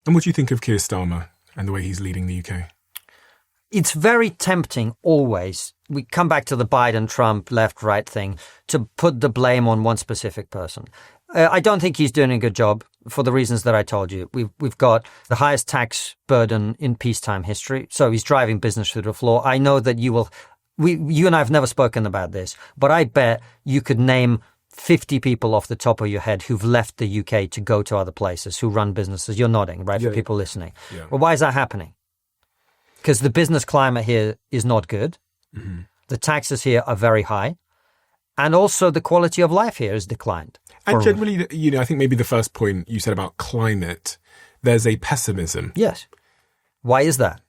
And what do you think of Keir Starmer and the way he's leading the UK? It's very tempting always, we come back to the Biden, Trump, left, right thing, to put the blame on one specific person. I don't think he's doing a good job for the reasons that I told you. We've got the highest tax burden in peacetime history. So he's driving business through the floor. I know that you and I have never spoken about this, but I bet you could name 50 people off the top of your head who've left the UK to go to other places, who run businesses. You're nodding, right? For people listening. Yeah. Well, why is that happening? Because the business climate here is not good. Mm-hmm. The taxes here are very high. And also the quality of life here has declined. And generally, I think maybe the first point you said about climate, there's a pessimism. Yes. Why is that?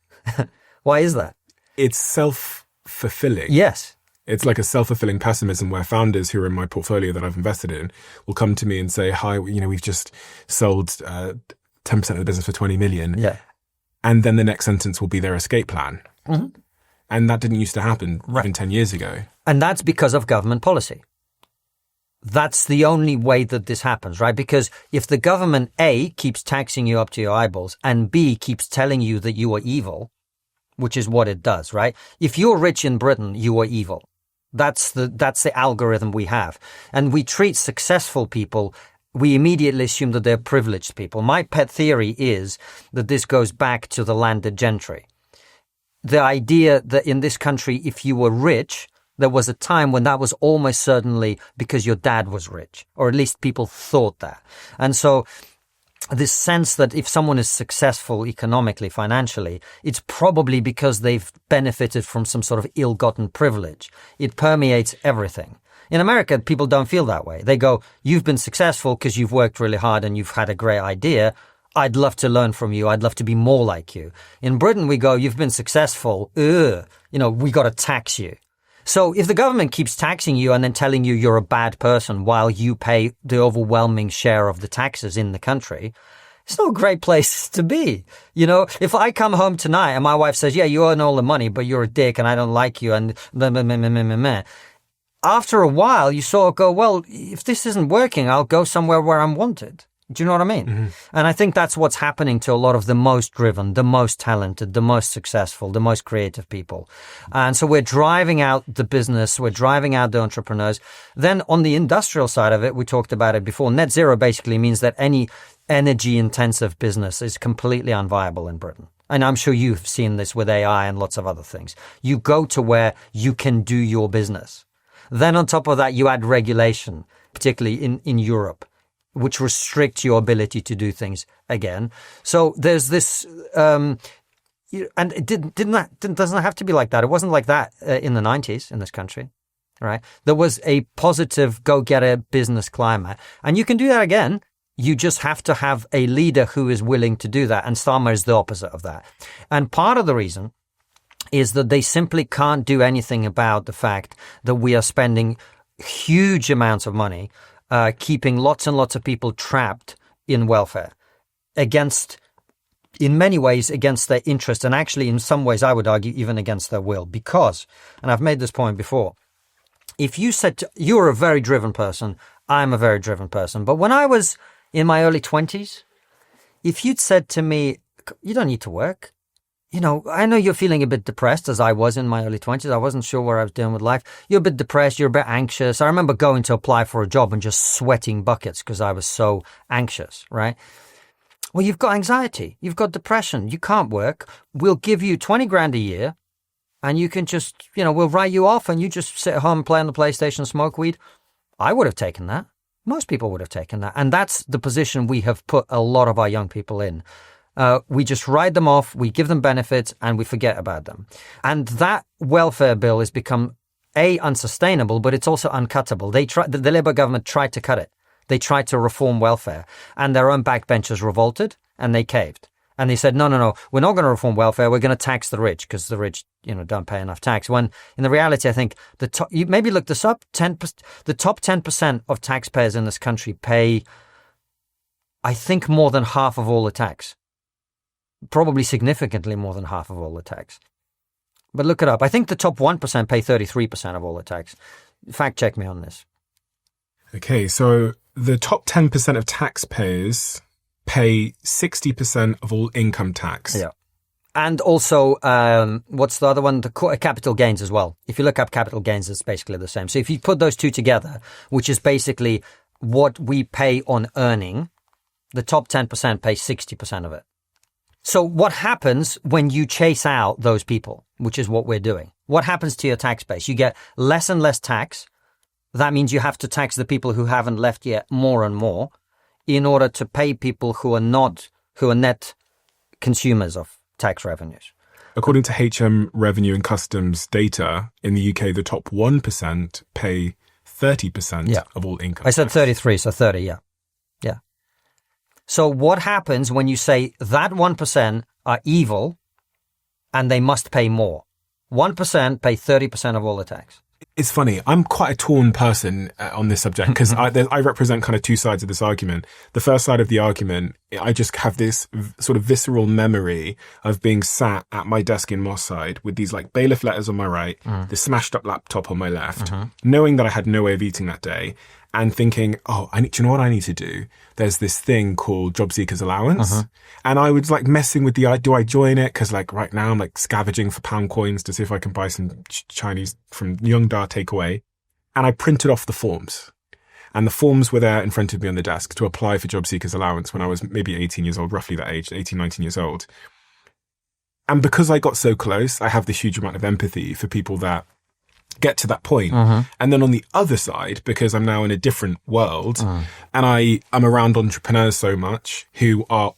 Why is that? It's self-fulfilling. Yes. It's like a self-fulfilling pessimism where founders who are in my portfolio that I've invested in will come to me and say, hi, we've just sold 10% of the business for 20 million. Yeah. And then the next sentence will be their escape plan. Mm-hmm. And that didn't used to happen even 10 years ago. And that's because of government policy. That's the only way that this happens, right? Because if the government, A, keeps taxing you up to your eyeballs, and B, keeps telling you that you are evil, which is what it does, right? If you're rich in Britain, you are evil. That's the algorithm we have. And we treat successful people, we immediately assume that they're privileged people. My pet theory is that this goes back to the landed gentry. The idea that in this country, if you were rich, there was a time when that was almost certainly because your dad was rich, or at least people thought that. And so this sense that if someone is successful economically, financially, it's probably because they've benefited from some sort of ill-gotten privilege. It permeates everything. In America, people don't feel that way. They go, you've been successful because you've worked really hard and you've had a great idea. I'd love to learn from you. I'd love to be more like you. In Britain, we go, you've been successful. We got to tax you. So if the government keeps taxing you and then telling you you're a bad person while you pay the overwhelming share of the taxes in the country, it's not a great place to be. If I come home tonight and my wife says, yeah, you earn all the money, but you're a dick and I don't like you and after a while, you sort of go, well, if this isn't working, I'll go somewhere where I'm wanted. Do you know what I mean? Mm-hmm. And I think that's what's happening to a lot of the most driven, the most talented, the most successful, the most creative people. And so we're driving out the business. We're driving out the entrepreneurs. Then on the industrial side of it, we talked about it before. Net zero basically means that any energy intensive business is completely unviable in Britain. And I'm sure you've seen this with AI and lots of other things. You go to where you can do your business. Then on top of that, you add regulation, particularly in Europe, which restrict your ability to do things again. So there's this, and it doesn't have to be like that. It wasn't like that in the 90s in this country, right? There was a positive go-getter business climate. And you can do that again. You just have to have a leader who is willing to do that. And Starmer is the opposite of that. And part of the reason is that they simply can't do anything about the fact that we are spending huge amounts of money keeping lots and lots of people trapped in welfare in many ways against their interest, and actually in some ways I would argue even against their will. Because, and I've made this point before, if you said you're a very driven person, I'm a very driven person, but when I was in my early 20s, if you'd said to me, you don't need to work, I know you're feeling a bit depressed, as I was in my early 20s. I wasn't sure where I was doing with life. You're a bit depressed. You're a bit anxious. I remember going to apply for a job and just sweating buckets because I was so anxious, right? Well, you've got anxiety. You've got depression. You can't work. We'll give you 20 grand a year and you can just, we'll write you off and you just sit at home, play on the PlayStation, smoke weed. I would have taken that. Most people would have taken that. And that's the position we have put a lot of our young people in. We just write them off, we give them benefits, and we forget about them. And that welfare bill has become, unsustainable, but it's also uncuttable. The Labour government tried to cut it. They tried to reform welfare, and their own backbenchers revolted, and they caved. And they said, no, we're not going to reform welfare, we're going to tax the rich, because the rich, don't pay enough tax. When, in the reality, I think, you maybe look this up, the top 10% of taxpayers in this country pay, I think, more than half of all the tax. Probably significantly more than half of all the tax. But look it up. I think the top 1% pay 33% of all the tax. Fact check me on this. Okay, so the top 10% of taxpayers pay 60% of all income tax. Yeah. And also, what's the other one? The capital gains as well. If you look up capital gains, it's basically the same. So if you put those two together, which is basically what we pay on earning, the top 10% pay 60% of it. So what happens when you chase out those people, which is what we're doing? What happens to your tax base? You get less and less tax. That means you have to tax the people who haven't left yet more and more in order to pay people who are net consumers of tax revenues. According to HM Revenue and Customs data, in the UK, the top 1% pay 30% of all income. I said 33, so 30, yeah. Yeah. So what happens when you say that 1% are evil and they must pay more? 1% pay 30% of all the tax. It's funny. I'm quite a torn person on this subject because I represent kind of two sides of this argument. The first side of the argument, I just have this sort of visceral memory of being sat at my desk in Moss Side with these like bailiff letters on my right, the smashed up laptop on my left, knowing that I had no way of eating that day and thinking, do you know what I need to do? There's this thing called Job Seekers Allowance. And I was like messing with do I join it? Cause like right now I'm like scavenging for pound coins to see if I can buy some Chinese from Myeongda takeaway. And I printed off the forms. And the forms were there in front of me on the desk to apply for Job Seekers Allowance when I was maybe 18 years old, roughly that age, 18, 19 years old. And because I got so close, I have this huge amount of empathy for people that get to that point. And then on the other side, because I'm now in a different world and I'm around entrepreneurs so much who are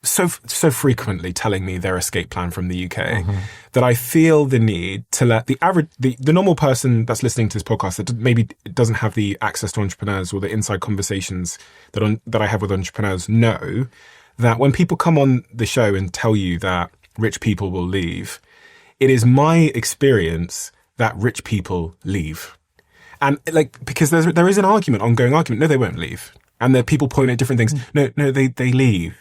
so frequently telling me their escape plan from the UK that I feel the need to let the normal person that's listening to this podcast that maybe doesn't have the access to entrepreneurs or the inside conversations that I have with entrepreneurs know that when people come on the show and tell you that rich people will leave, it is my experience that rich people leave. And like, because there is an ongoing argument. No, they won't leave. And there are people pointing at different things. No, they leave.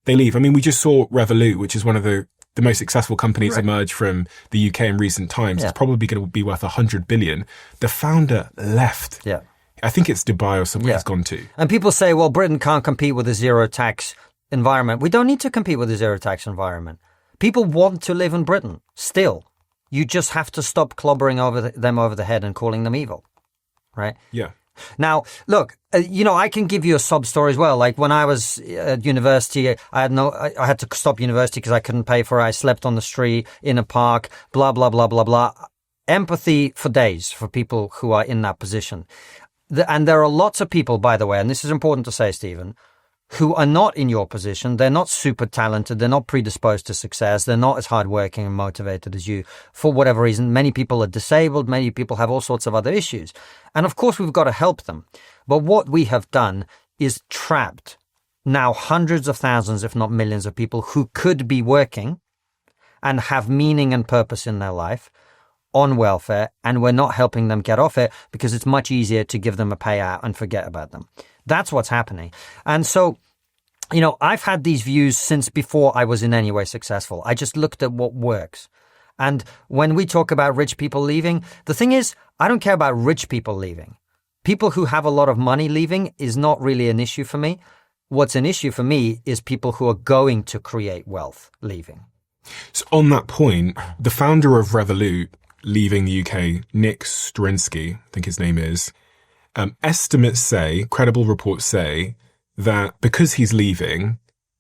They leave. I mean, we just saw Revolut, which is one of the most successful companies emerge from the UK in recent times. It's probably going to be worth 100 billion. The founder left. Yeah. I think it's Dubai or somewhere he's gone to. And people say, well, Britain can't compete with a zero tax environment. We don't need to compete with a zero tax environment. People want to live in Britain still. You just have to stop clobbering them over the head and calling them evil, right? Yeah. Now, look, I can give you a sob story as well. Like when I was at university, I had to stop university because I couldn't pay for it. I slept on the street, in a park, blah, blah, blah, blah, blah. Empathy for days for people who are in that position. And there are lots of people, by the way, and this is important to say, Stephen, who are not in your position. They're not super talented. They're not predisposed to success. They're not as hardworking and motivated as you for whatever reason. Many people are disabled. Many people have all sorts of other issues. And of course, we've got to help them. But what we have done is trapped now hundreds of thousands, if not millions of people who could be working and have meaning and purpose in their life on welfare. And we're not helping them get off it because it's much easier to give them a payout and forget about them. That's what's happening. And so, I've had these views since before I was in any way successful. I just looked at what works. And when we talk about rich people leaving, the thing is, I don't care about rich people leaving. People who have a lot of money leaving is not really an issue for me. What's an issue for me is people who are going to create wealth leaving. So on that point, the founder of Revolut leaving the UK, Nick Strinsky, I think his name is, credible reports say that because he's leaving,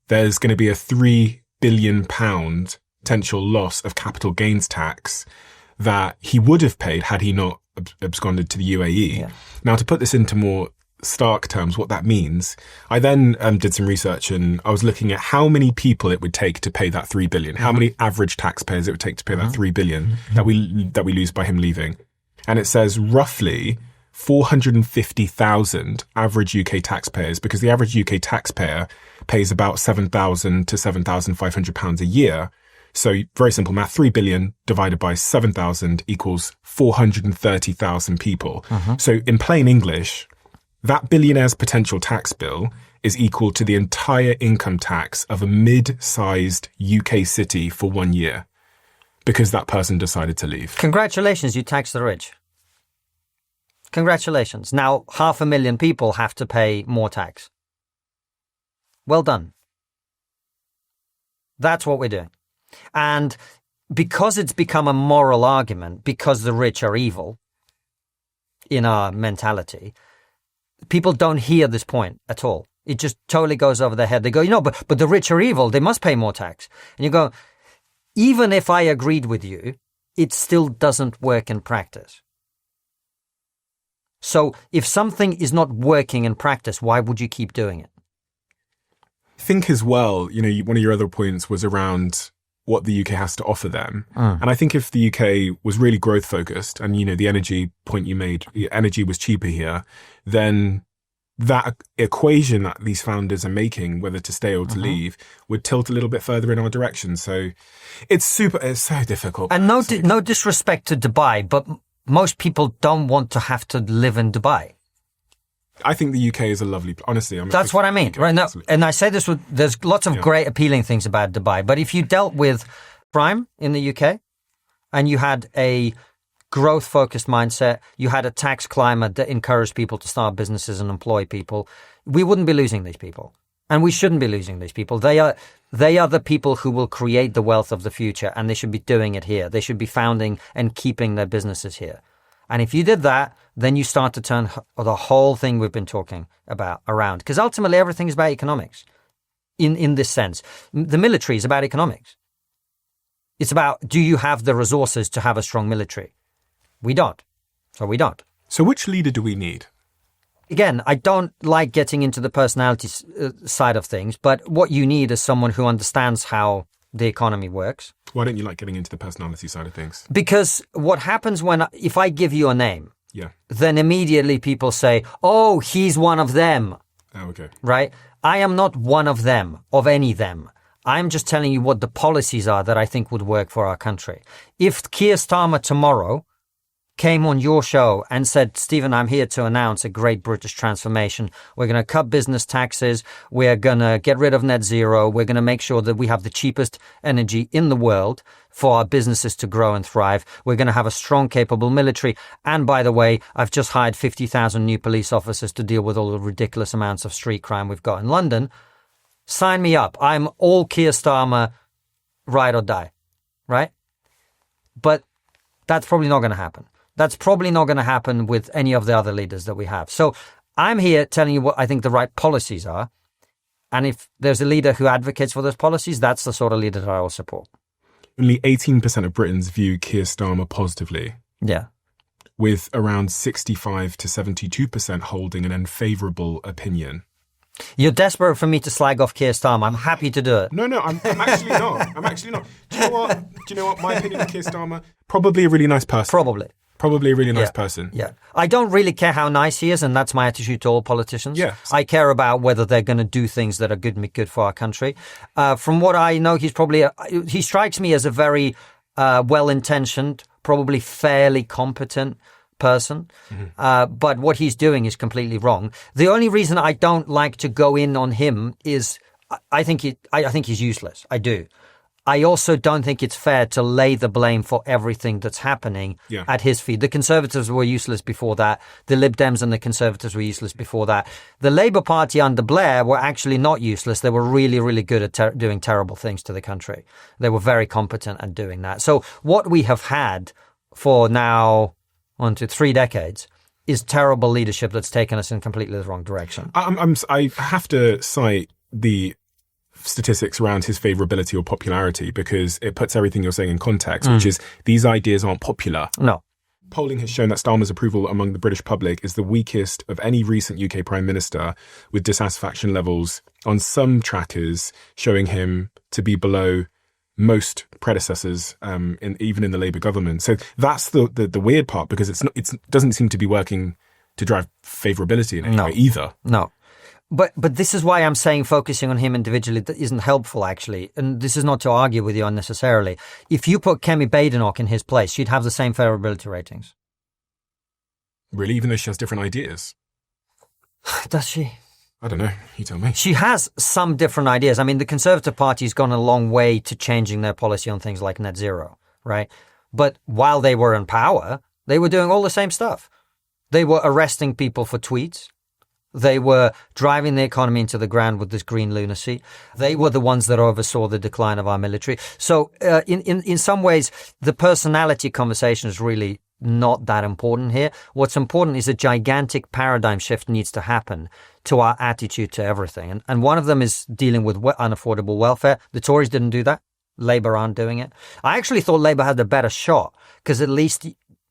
there's going to be a £3 billion potential loss of capital gains tax that he would have paid had he not absconded to the UAE. Yeah. Now, to put this into more stark terms, what that means, I then did some research and I was looking at how many people it would take to pay that 3 billion, how many average taxpayers it would take to pay that 3 billion that we lose by him leaving. And it says roughly 450,000 average UK taxpayers, because the average UK taxpayer pays about £7,000 to £7,500 a year. So very simple math, 3 billion divided by 7,000 equals 430,000 people. So in plain English, that billionaire's potential tax bill is equal to the entire income tax of a mid-sized UK city for 1 year because that person decided to leave. Congratulations, you tax the rich. Congratulations. Now, 500,000 people have to pay more tax. Well done. That's what we're doing. And because it's become a moral argument, because the rich are evil in our mentality, people don't hear this point at all. It just totally goes over their head. They go, but the rich are evil. They must pay more tax. And you go, even if I agreed with you, it still doesn't work in practice. So if something is not working in practice, why would you keep doing it? I think as well, one of your other points was around what the UK has to offer them. And I think if the UK was really growth focused and, the energy point you made, energy was cheaper here, then that equation that these founders are making, whether to stay or to leave, would tilt a little bit further in our direction. So it's so difficult. And no disrespect to Dubai, but most people don't want to have to live in Dubai. I think the UK is a lovely, honestly. That's what I mean, right now. And I say this there's lots of great appealing things about Dubai, but if you dealt with crime in the UK and you had a growth focused mindset, you had a tax climate that encouraged people to start businesses and employ people, we wouldn't be losing these people. And we shouldn't be losing these people. They are the people who will create the wealth of the future, and they should be doing it here. They should be founding and keeping their businesses here. And if you did that, then you start to turn the whole thing we've been talking about around. Because ultimately, everything is about economics in this sense. The military is about economics. It's about, do you have the resources to have a strong military? We don't. So we don't. So which leader do we need? Again, I don't like getting into the personality side of things, but what you need is someone who understands how the economy works. Why don't you like getting into the personality side of things? Because what happens if I give you a name, then immediately people say, oh, he's one of them. Oh, okay. Right? I am not one of them, of any them. I'm just telling you what the policies are that I think would work for our country. If Keir Starmer tomorrow came on your show and said, Stephen, I'm here to announce a great British transformation. We're going to cut business taxes. We're going to get rid of net zero. We're going to make sure that we have the cheapest energy in the world for our businesses to grow and thrive. We're going to have a strong, capable military. And by the way, I've just hired 50,000 new police officers to deal with all the ridiculous amounts of street crime we've got in London. Sign me up. I'm all Keir Starmer, ride or die. Right? But that's probably not going to happen. That's probably not going to happen with any of the other leaders that we have. So I'm here telling you what I think the right policies are. And if there's a leader who advocates for those policies, that's the sort of leader that I will support. Only 18% of Britons view Keir Starmer positively. Yeah. With around 65 to 72% holding an unfavourable opinion. You're desperate for me to slag off Keir Starmer. I'm happy to do it. No, I'm actually not. I'm actually not. Do you know what? My opinion of Keir Starmer? Probably a really nice person. Probably a really nice person. Yeah. I don't really care how nice he is, and that's my attitude to all politicians. Yeah. I care about whether they're going to do things that are good for our country. From what I know, he strikes me as a very well-intentioned, probably fairly competent person. Mm-hmm. But what he's doing is completely wrong. The only reason I don't like to go in on him is I think he's useless. I do. I also don't think it's fair to lay the blame for everything that's happening at his feet. The Conservatives were useless before that. The Lib Dems and the Conservatives were useless before that. The Labour Party under Blair were actually not useless. They were really, really good at doing terrible things to the country. They were very competent at doing that. So what we have had for now 1 to 3 decades is terrible leadership that's taken us in completely the wrong direction. I have to cite the statistics around his favourability or popularity because it puts everything you're saying in context, which is these ideas aren't popular. No. Polling has shown that Starmer's approval among the British public is the weakest of any recent UK Prime Minister, with dissatisfaction levels on some trackers showing him to be below most predecessors, even in the Labour government. So that's the weird part, because it doesn't seem to be working to drive favourability in any way either. No. But this is why I'm saying focusing on him individually that isn't helpful, actually. And this is not to argue with you unnecessarily. If you put Kemi Badenoch in his place, she'd have the same favourability ratings. Really? Even though she has different ideas? Does she? I don't know. You tell me. She has some different ideas. I mean, the Conservative Party's gone a long way to changing their policy on things like net zero, right? But while they were in power, they were doing all the same stuff. They were arresting people for tweets. They were driving the economy into the ground with this green lunacy. They were the ones that oversaw the decline of our military. So in some ways, the personality conversation is really not that important here. What's important is a gigantic paradigm shift needs to happen to our attitude to everything. And one of them is dealing with unaffordable welfare. The Tories didn't do that. Labour aren't doing it. I actually thought Labour had a better shot because at least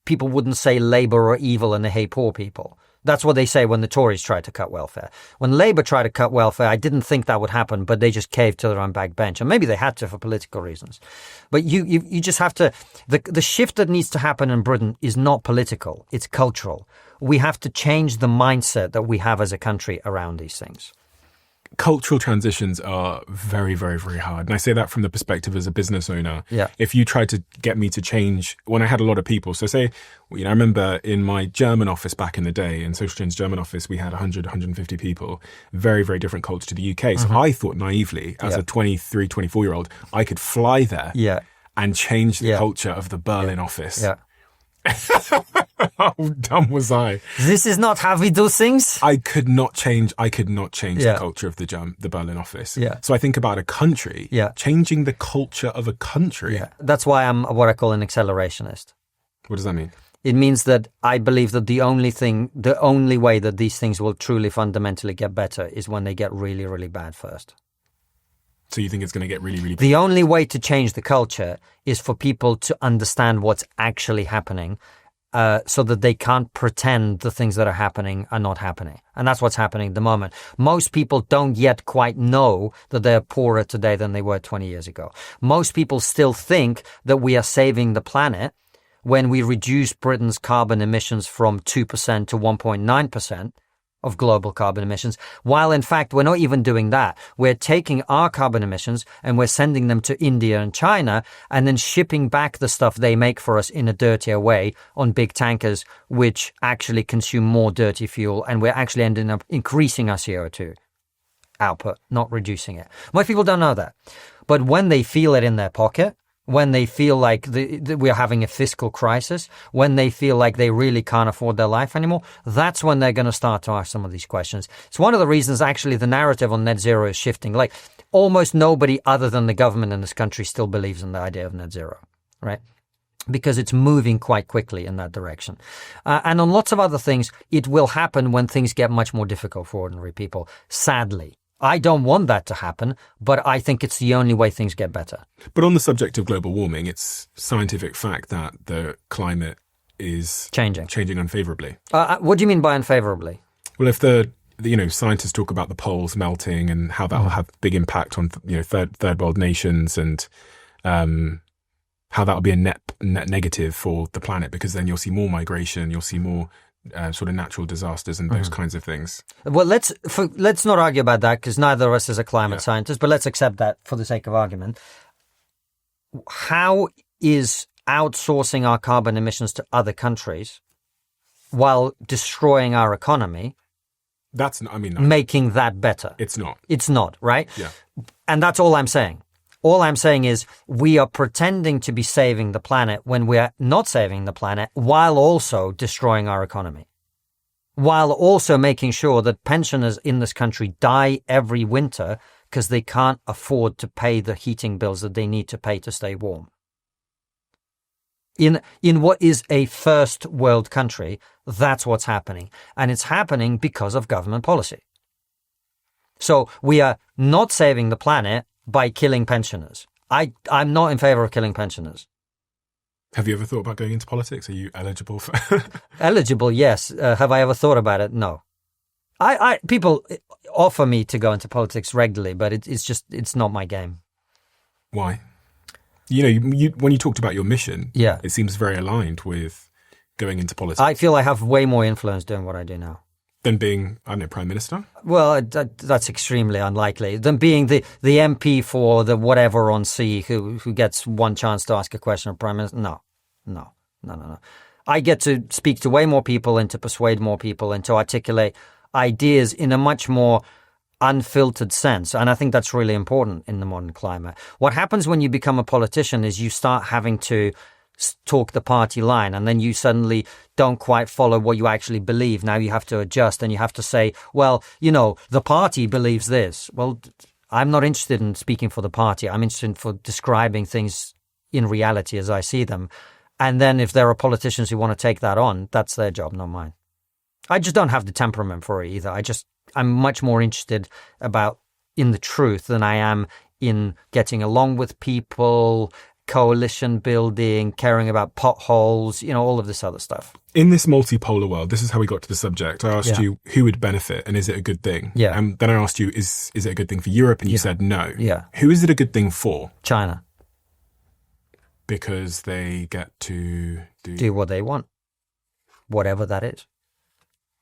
people wouldn't say Labour are evil and they hate poor people. That's what they say when the Tories try to cut welfare. When Labour tried to cut welfare, I didn't think that would happen, but they just caved to their own backbench. And maybe they had to for political reasons. But you just have to, the shift that needs to happen in Britain is not political, it's cultural. We have to change the mindset that we have as a country around these things. Cultural transitions are very, very, very hard. And I say that from the perspective as a business owner. Yeah. If you try to get me to change, when I had a lot of people, so say, I remember in my German office back in the day, in Social Chain's German office, we had 100, 150 people, very, very different culture to the UK. So I thought naively, as a 23, 24-year-old, I could fly there and change the culture of the Berlin office. Yeah. How dumb was I? This is not how we do things. I could not change the culture of the Berlin office. Yeah. So I think about a country, changing the culture of a country. Yeah. That's why I'm what I call an accelerationist. What does that mean? It means that I believe that the only way that these things will truly fundamentally get better is when they get really, really bad first. So you think it's going to get really, really bad? The only way to change the culture is for people to understand what's actually happening, so that they can't pretend the things that are happening are not happening. And that's what's happening at the moment. Most people don't yet quite know that they're poorer today than they were 20 years ago. Most people still think that we are saving the planet when we reduce Britain's carbon emissions from 2% to 1.9% of global carbon emissions, while in fact we're not even doing that. We're taking our carbon emissions and we're sending them to India and China and then shipping back the stuff they make for us in a dirtier way on big tankers, which actually consume more dirty fuel, and we're actually ending up increasing our CO2 output, not reducing it. Most people don't know that. But when they feel it in their pocket, when they feel like we're having a fiscal crisis, when they feel like they really can't afford their life anymore, that's when they're going to start to ask some of these questions. It's one of the reasons actually the narrative on net zero is shifting. Like almost nobody other than the government in this country still believes in the idea of net zero, right? Because it's moving quite quickly in that direction. And on lots of other things, it will happen when things get much more difficult for ordinary people, sadly. I don't want that to happen, but I think it's the only way things get better. But on the subject of global warming, it's scientific fact that the climate is changing unfavorably. What do you mean by unfavorably? Well, if scientists talk about the poles melting and how that will have big impact on third world nations, and how that will be a net negative for the planet, because then you'll see more migration, you'll see more sort of natural disasters and those kinds of things. Well, let's not argue about that, because neither of us is a climate scientist, but let's accept that for the sake of argument. How is outsourcing our carbon emissions to other countries while destroying our economy making that better? It's not. It's not, right? Yeah. And that's all I'm saying. All I'm saying is we are pretending to be saving the planet when we are not saving the planet, while also destroying our economy, while also making sure that pensioners in this country die every winter because they can't afford to pay the heating bills that they need to pay to stay warm. In what is a first world country, that's what's happening. And it's happening because of government policy. So we are not saving the planet by killing pensioners. I'm not in favor of killing pensioners. Have you ever thought about going into politics? Are you eligible for... Eligible, yes. Have I ever thought about it? No. People offer me to go into politics regularly, but it's not my game. Why? When you talked about your mission, it seems very aligned with going into politics. I feel I have way more influence doing what I do now. Than being, I don't know, Prime Minister? Well, that's extremely unlikely. Than being the MP for the whatever on C who gets one chance to ask a question of Prime Minister. No. I get to speak to way more people and to persuade more people and to articulate ideas in a much more unfiltered sense. And I think that's really important in the modern climate. What happens when you become a politician is you start having to talk the party line, and then you suddenly don't quite follow what you actually believe. Now you have to adjust, and you have to say, well, the party believes this. Well, I'm not interested in speaking for the party. I'm interested for describing things in reality as I see them. And then if there are politicians who want to take that on, that's their job, not mine. I just don't have the temperament for it either. I'm much more interested in the truth than I am in getting along with people, coalition building, caring about potholes, all of this other stuff. In this multipolar world, this is how we got to the subject. I asked you who would benefit and is it a good thing? Yeah. And then I asked you, is it a good thing for Europe? And you said no. Yeah. Who is it a good thing for? China. Because they get to do what they want, whatever that is.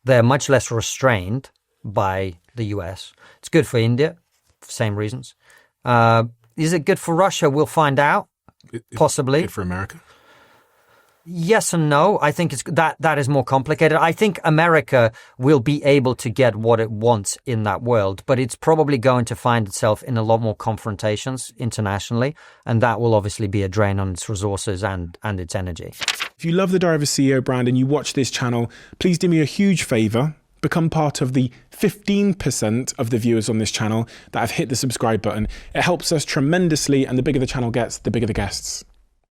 They're much less restrained by the US. It's good for India, for the same reasons. Is it good for Russia? We'll find out. Possibly. Good for America? Yes and no. I think that is more complicated. I think America will be able to get what it wants in that world, but it's probably going to find itself in a lot more confrontations internationally, and that will obviously be a drain on its resources and its energy. If you love the Diary of a CEO brand and you watch this channel, please do me a huge favour. Become part of the 15% of the viewers on this channel that have hit the subscribe button. It helps us tremendously, and the bigger the channel gets, the bigger the guests.